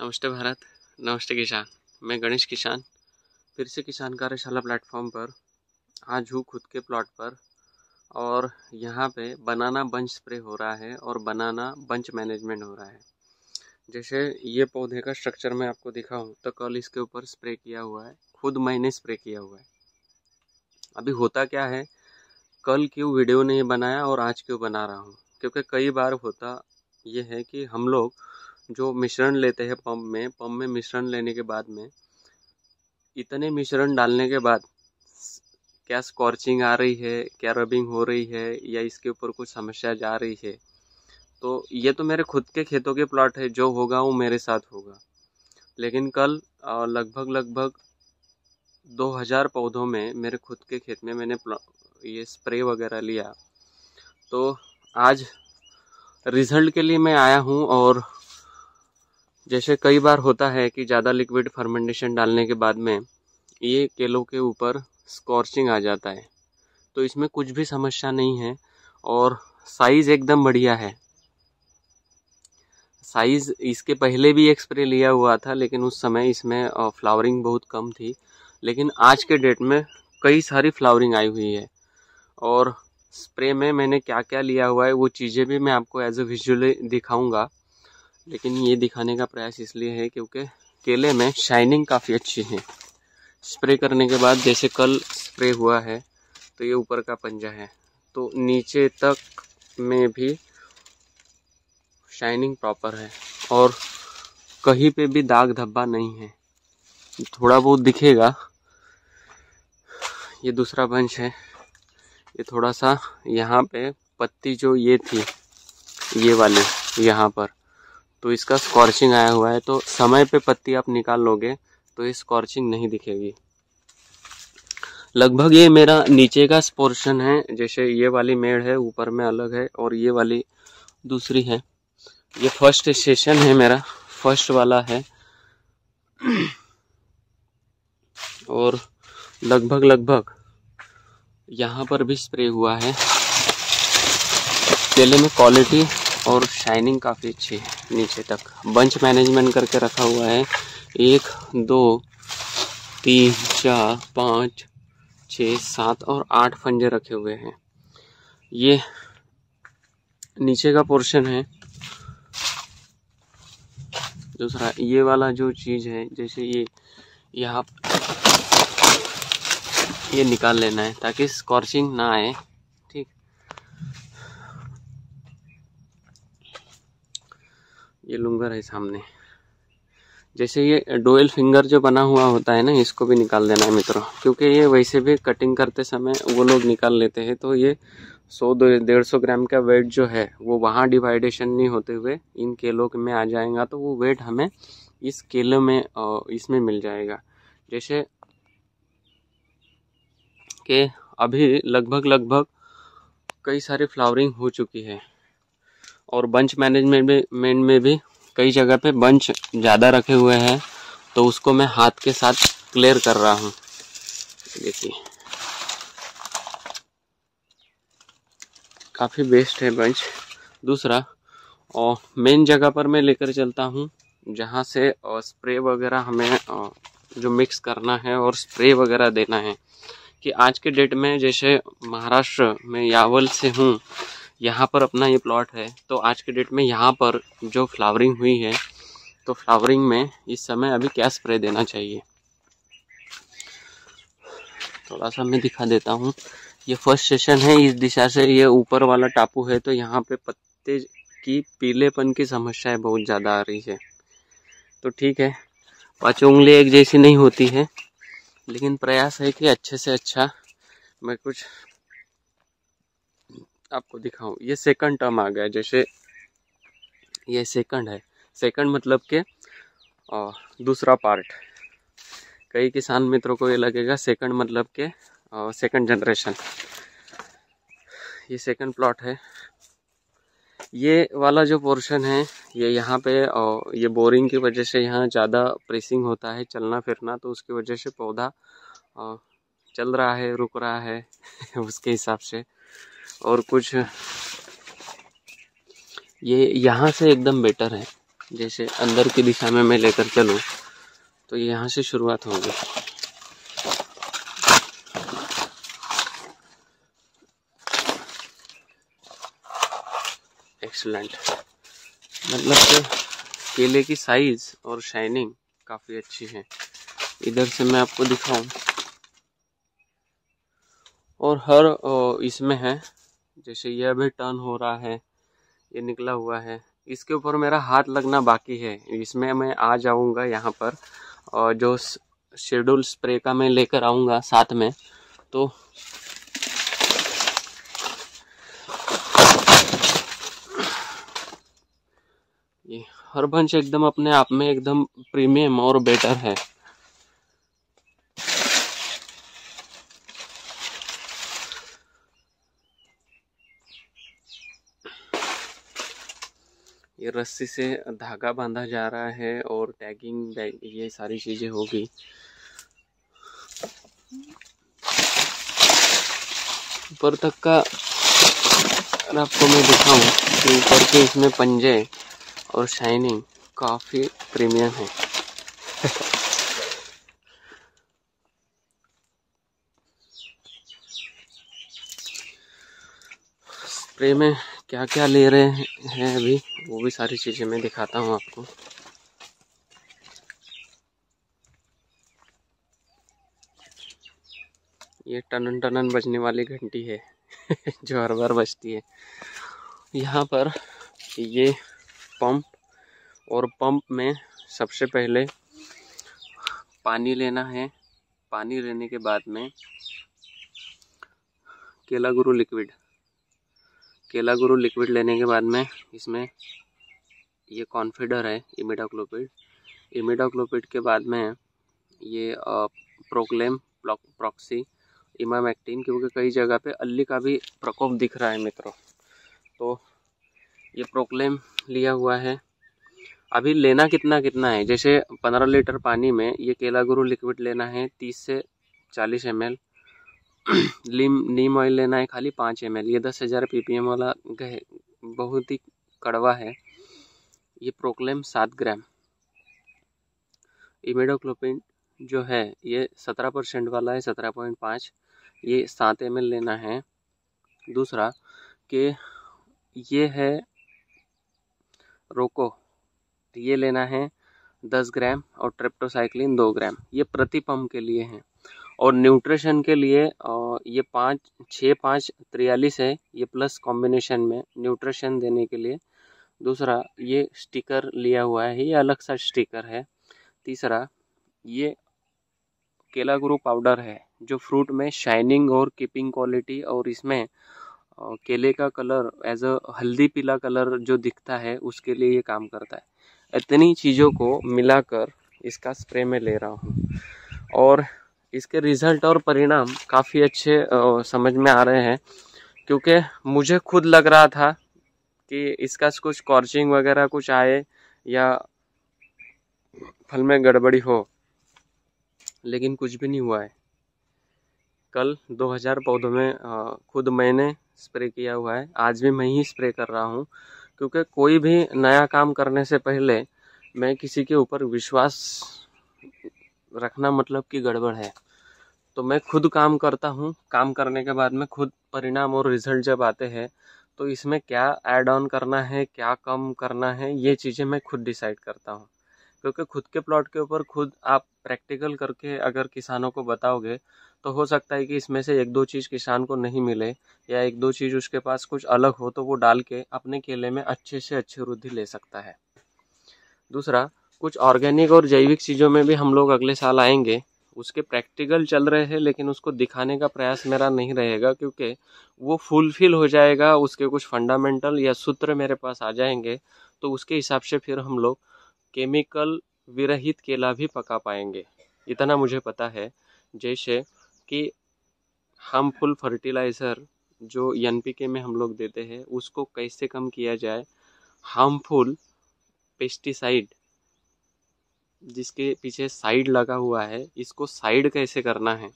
नमस्ते भारत, नमस्ते किसान। मैं गणेश किसान फिर से किसान कार्यशाला प्लेटफॉर्म पर आज हूँ खुद के प्लॉट पर। और यहाँ पे बनाना बंच स्प्रे हो रहा है और बनाना बंच मैनेजमेंट हो रहा है। जैसे ये पौधे का स्ट्रक्चर मैं आपको दिखाऊं तो कल इसके ऊपर स्प्रे किया हुआ है, खुद मैंने स्प्रे किया हुआ है। अभी होता क्या है, कल क्यों वीडियो नहीं बनाया और आज क्यों बना रहा हूँ, क्योंकि कई बार होता ये है कि हम लोग जो मिश्रण लेते हैं पंप में मिश्रण लेने के बाद में इतने मिश्रण डालने के बाद क्या स्कॉर्चिंग आ रही है, क्या रबिंग हो रही है या इसके ऊपर कुछ समस्या जा रही है। तो ये तो मेरे खुद के खेतों के प्लॉट है, जो होगा वो मेरे साथ होगा। लेकिन कल लगभग 2000 पौधों में मेरे खुद के खेत में मैंने ये स्प्रे वगैरह लिया। तो आज रिजल्ट के लिए मैं आया हूँ। और जैसे कई बार होता है कि ज़्यादा लिक्विड फर्मेंटेशन डालने के बाद में ये केलों के ऊपर स्कॉर्चिंग आ जाता है, तो इसमें कुछ भी समस्या नहीं है और साइज़ एकदम बढ़िया है। साइज़ इसके पहले भी एक स्प्रे लिया हुआ था, लेकिन उस समय इसमें फ्लावरिंग बहुत कम थी। लेकिन आज के डेट में कई सारी फ्लावरिंग आई हुई है। और स्प्रे में मैंने क्या क्या लिया हुआ है वो चीज़ें भी मैं आपको एज ए विजुअली दिखाऊंगा। लेकिन ये दिखाने का प्रयास इसलिए है क्योंकि केले में शाइनिंग काफ़ी अच्छी है। स्प्रे करने के बाद जैसे कल स्प्रे हुआ है तो ये ऊपर का पंजा है, तो नीचे तक में भी शाइनिंग प्रॉपर है और कहीं पे भी दाग धब्बा नहीं है। थोड़ा बहुत दिखेगा। ये दूसरा बंच है, ये थोड़ा सा यहाँ पे पत्ती जो ये थी ये वाली यहाँ पर, तो इसका स्कॉर्चिंग आया हुआ है। तो समय पे पत्ती आप निकाल लोगे तो ये स्कॉर्चिंग नहीं दिखेगी। लगभग ये मेरा नीचे का पोर्शन है, जैसे ये वाली मेड़ है ऊपर में अलग है और ये वाली दूसरी है। ये फर्स्ट सेशन है मेरा, फर्स्ट वाला है। और लगभग यहाँ पर भी स्प्रे हुआ है। केले में क्वालिटी और शाइनिंग काफ़ी अच्छी है। नीचे तक बंच मैनेजमेंट करके रखा हुआ है। 1 2 3 4 5 6 7 और 8 फंजे रखे हुए हैं। ये नीचे का पोर्शन है। दूसरा ये वाला जो चीज़ है, जैसे ये यहाँ ये निकाल लेना है ताकि स्कॉर्चिंग ना आए। ठीक, ये लुंगर है सामने। जैसे ये डोयल फिंगर जो बना हुआ होता है ना, इसको भी निकाल देना है मित्रों, क्योंकि ये वैसे भी कटिंग करते समय वो लोग निकाल लेते हैं। तो ये 100-150 ग्राम का वेट जो है वो वहाँ डिवाइडेशन नहीं होते हुए इन केलों में आ जाएगा, तो वो वेट हमें इस केलों में इसमें मिल जाएगा। जैसे कि अभी लगभग कई सारी फ्लावरिंग हो चुकी है और बंच मैनेजमेंट में भी कई जगह पे बंच ज़्यादा रखे हुए हैं, तो उसको मैं हाथ के साथ क्लियर कर रहा हूँ। देखिए काफ़ी बेस्ट है बंच। दूसरा और मेन जगह पर मैं लेकर चलता हूँ जहाँ से स्प्रे वगैरह हमें जो मिक्स करना है और स्प्रे वगैरह देना है। कि आज के डेट में जैसे महाराष्ट्र में यावल से हूँ, यहाँ पर अपना ये प्लॉट है। तो आज के डेट में यहाँ पर जो फ्लावरिंग हुई है, तो फ्लावरिंग में इस समय अभी क्या स्प्रे देना चाहिए थोड़ा सा मैं दिखा देता हूँ। ये फर्स्ट सेशन है, इस दिशा से ये ऊपर वाला टापू है, तो यहाँ पे पत्ते की पीलेपन की समस्या बहुत ज़्यादा आ रही है। तो ठीक है, 5 उंगली एक जैसी नहीं होती है, लेकिन प्रयास है कि अच्छे से अच्छा मैं कुछ आपको दिखाऊं। ये सेकंड टर्म आ गया, जैसे ये सेकंड है। सेकंड मतलब के दूसरा पार्ट। कई किसान मित्रों को ये लगेगा सेकंड मतलब के सेकंड जनरेशन। ये सेकंड प्लॉट है। ये वाला जो पोर्शन है ये यहाँ पे ये बोरिंग की वजह से यहाँ ज़्यादा प्रेसिंग होता है, चलना फिरना, तो उसकी वजह से पौधा चल रहा है, रुक रहा है उसके हिसाब से। और कुछ ये यहाँ से एकदम बेटर है। जैसे अंदर की दिशा में मैं लेकर चलूँ तो यहाँ से शुरुआत होगी। एक्सीलेंट, मतलब कि केले की साइज और शाइनिंग काफ़ी अच्छी है। इधर से मैं आपको दिखाऊं और हर इसमें है, जैसे ये अभी टर्न हो रहा है, ये निकला हुआ है, इसके ऊपर मेरा हाथ लगना बाकी है। इसमें मैं आ जाऊंगा यहाँ पर, और जो शेड्यूल स्प्रे का मैं लेकर आऊँगा साथ में, तो ये हर बंच एकदम अपने आप में एकदम प्रीमियम और बेटर है। ये रस्सी से धागा बांधा जा रहा है और टैगिंग ये सारी चीजें होगी। ऊपर तक का आपको मैं दिखाऊं कि ऊपर के इसमें पंजे और शाइनिंग काफी प्रीमियम है। स्प्रे में क्या क्या ले रहे हैं अभी, वो भी सारी चीजें मैं दिखाता हूँ आपको। ये टनन टनन बजने वाली घंटी है जो हर बार बजती है। यहाँ पर ये पंप, और पंप में सबसे पहले पानी लेना है। पानी लेने के बाद में केला गुरु लिक्विड लेने के बाद में इसमें ये कॉन्फिडर है, इमिडाक्लोपिड के बाद में ये प्रोक्लेम, प्रॉक्सी, इमामेक्टिन, क्योंकि कई जगह पे अल्ली का भी प्रकोप दिख रहा है मित्रों। तो ये प्रोक्लेम लिया हुआ है। अभी लेना कितना कितना है, जैसे 15 लीटर पानी में ये केला गुरु लिक्विड लेना है 30 से 40 ml। नीम ऑयल लेना है खाली 5 ml। ये 10,000 ppm वाला बहुत ही कड़वा है। ये प्रोक्लेम 7 ग्राम। इमिडाक्लोपिड जो है ये 17% वाला है, 17.5, ये 7 ml लेना है। दूसरा कि ये है रोको, ये लेना है 10 ग्राम, और ट्रिप्टोसाइक्लिन 2 ग्राम। ये प्रति पंप के लिए है। और न्यूट्रिशन के लिए ये 5-6-5-43 है, ये प्लस कॉम्बिनेशन में न्यूट्रिशन देने के लिए। दूसरा ये स्टिकर लिया हुआ है, ये अलग सा स्टिकर है। तीसरा ये केला गुरु पाउडर है, जो फ्रूट में शाइनिंग और कीपिंग क्वालिटी, और इसमें केले का कलर एज अ हल्दी पीला कलर जो दिखता है उसके लिए ये काम करता है। इतनी चीज़ों को मिलाकर इसका स्प्रे में ले रहा हूँ, और इसके रिजल्ट और परिणाम काफ़ी अच्छे समझ में आ रहे हैं। क्योंकि मुझे खुद लग रहा था कि इसका कुछ स्कॉर्चिंग वगैरह कुछ आए या फल में गड़बड़ी हो, लेकिन कुछ भी नहीं हुआ है। कल 2000 पौधों में खुद मैंने स्प्रे किया हुआ है, आज भी मैं ही स्प्रे कर रहा हूँ। क्योंकि कोई भी नया काम करने से पहले मैं किसी के ऊपर विश्वास रखना मतलब कि गड़बड़ है। तो मैं खुद काम करता हूँ, काम करने के बाद में खुद परिणाम और रिजल्ट जब आते हैं तो इसमें क्या ऐड ऑन करना है, क्या कम करना है, ये चीज़ें मैं खुद डिसाइड करता हूँ। क्योंकि खुद के प्लॉट के ऊपर खुद आप प्रैक्टिकल करके अगर किसानों को बताओगे तो हो सकता है कि इसमें से एक दो चीज़ किसान को नहीं मिले, या एक दो चीज़ उसके पास कुछ अलग हो, तो वो डाल के अपने केले में अच्छे से अच्छी वृद्धि ले सकता है। दूसरा, कुछ ऑर्गेनिक और जैविक चीज़ों में भी हम लोग अगले साल आएंगे, उसके प्रैक्टिकल चल रहे हैं, लेकिन उसको दिखाने का प्रयास मेरा नहीं रहेगा, क्योंकि वो फुलफिल हो जाएगा, उसके कुछ फंडामेंटल या सूत्र मेरे पास आ जाएंगे, तो उसके हिसाब से फिर हम लोग केमिकल विरहित केला भी पका पाएंगे। इतना मुझे पता है। जैसे कि हार्मफुल फर्टिलाइज़र जो NPK में हम लोग देते हैं उसको कैसे कम किया जाए, हार्मफुल पेस्टिसाइड जिसके पीछे साइड लगा हुआ है इसको साइड कैसे करना है,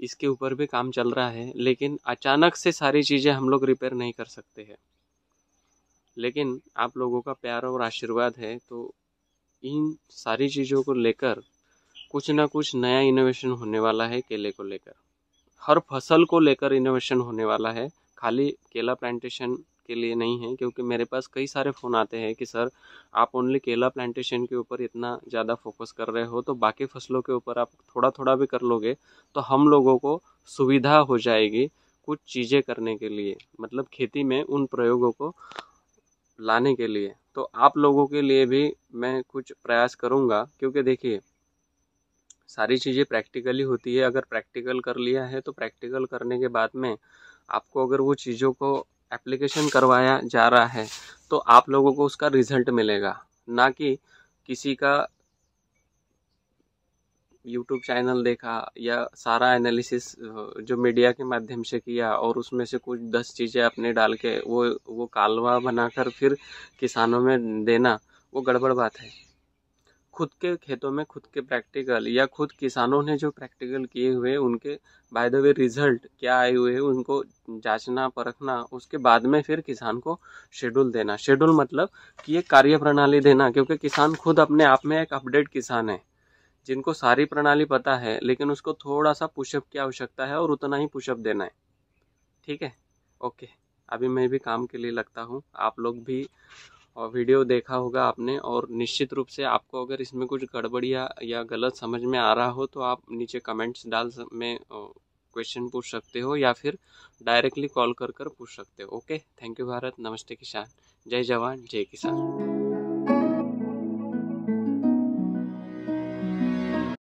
इसके ऊपर भी काम चल रहा है। लेकिन अचानक से सारी चीज़ें हम लोग रिपेयर नहीं कर सकते हैं। लेकिन आप लोगों का प्यार और आशीर्वाद है तो इन सारी चीज़ों को लेकर कुछ ना कुछ नया इनोवेशन होने वाला है। केले को लेकर, हर फसल को लेकर इनोवेशन होने वाला है, खाली केला प्लांटेशन के लिए नहीं है। क्योंकि मेरे पास कई सारे फ़ोन आते हैं कि सर आप ओनली केला प्लांटेशन के ऊपर इतना ज़्यादा फोकस कर रहे हो, तो बाकी फसलों के ऊपर आप थोड़ा थोड़ा भी कर लोगे तो हम लोगों को सुविधा हो जाएगी कुछ चीज़ें करने के लिए, मतलब खेती में उन प्रयोगों को लाने के लिए। तो आप लोगों के लिए भी मैं कुछ प्रयास करूँगा, क्योंकि देखिए सारी चीज़ें प्रैक्टिकली होती है। अगर प्रैक्टिकल कर लिया है तो प्रैक्टिकल करने के बाद में आपको अगर वो चीज़ों को एप्लीकेशन करवाया जा रहा है तो आप लोगों को उसका रिजल्ट मिलेगा, ना कि किसी का यूट्यूब चैनल देखा या सारा एनालिसिस जो मीडिया के माध्यम से किया और उसमें से कुछ 10 चीज़ें अपने डाल के वो कालवा बनाकर फिर किसानों में देना, वो गड़बड़ बात है। खुद के खेतों में खुद के प्रैक्टिकल या खुद किसानों ने जो प्रैक्टिकल किए हुए उनके बाय द वे रिजल्ट क्या आए हुए हैं उनको जांचना परखना, उसके बाद में फिर किसान को शेड्यूल देना। शेड्यूल मतलब कि एक कार्य प्रणाली देना, क्योंकि किसान खुद अपने आप में एक अपडेट किसान है जिनको सारी प्रणाली पता है, लेकिन उसको थोड़ा सा पुशअप की आवश्यकता है और उतना ही पुशअप देना है। ठीक है, ओके। अभी मैं भी काम के लिए लगता हूँ। आप लोग भी और वीडियो देखा होगा आपने, और निश्चित रूप से आपको अगर इसमें कुछ गड़बड़िया या गलत समझ में आ रहा हो तो आप नीचे कमेंट्स में क्वेश्चन पूछ सकते हो या फिर डायरेक्टली कॉल कर कर पूछ सकते हो। ओके, थैंक यू भारत, नमस्ते किसान, जय जवान जय किसान।